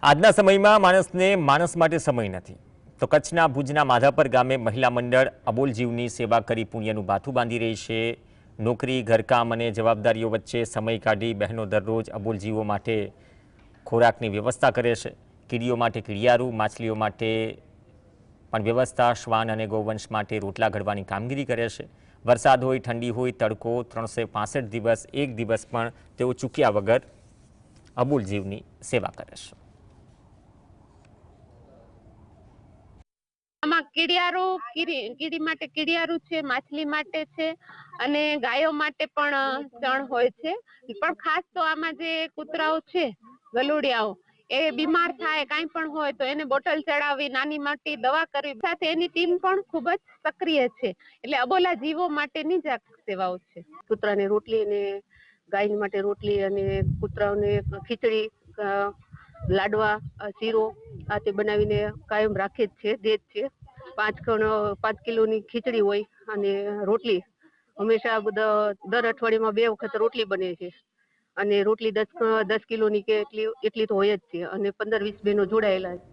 આજના સમયમાં માણસને માણસ માટે સમય નથી, તો કચ્છના ભુજના માધાપર ગામે મહિલા મંડળ અબોલ જીવની સેવા કરી પુણ્યનું બાથું બાંધી રહી છે। નોકરી, ઘરકામ અને જવાબદારીઓ વચ્ચે સમય કાઢી બહેનો દરરોજ અબોલ જીવો માટે ખોરાકની વ્યવસ્થા કરે છે। કીડીઓ માટે કીડિયારું, માછલીઓ માટે પણ વ્યવસ્થા, શ્વાન અને ગૌવંશ માટે રોટલા ઘડવાની કામગીરી કરે છે। વરસાદ હોય, ઠંડી હોય, તડકો, 365 દિવસ એક દિવસ પણ તેઓ ચૂક્યા વગર અબોલ જીવની સેવા કરે છે। કીડી માટે કીડિયારું છે, માછલી માટે છે અને ગાયો માટે પણ ચણ હોય છે। પણ ખાસ તો આમાં જે કૂતરાઓ છે, ગલુડિયાઓ, એ બીમાર થાય, કાંઈ પણ હોય તો એને બોટલ ચડાવવી, નાની મોટી દવા કરવી, સાથે એની ટીમ પણ ખૂબ જ સક્રિય છે। એટલે અબોલા જીવો માટેની જ આ સેવાઓ છે। કૂતરાને રોટલી અને ગાય માટે રોટલી અને કૂતરાઓને ખીચડી, લાડવા, શીરો આ તે બનાવીને કાયમ રાખે જ છે, દે જ છે। 5 કિલોની ખીચડી હોય અને રોટલી હંમેશા દર અઠવાડિયામાં 2 વખત રોટલી બને છે અને રોટલી 10 કિલોની કે એટલી તો હોય જ છે અને 15-20 બહેનો જોડાયેલા છે।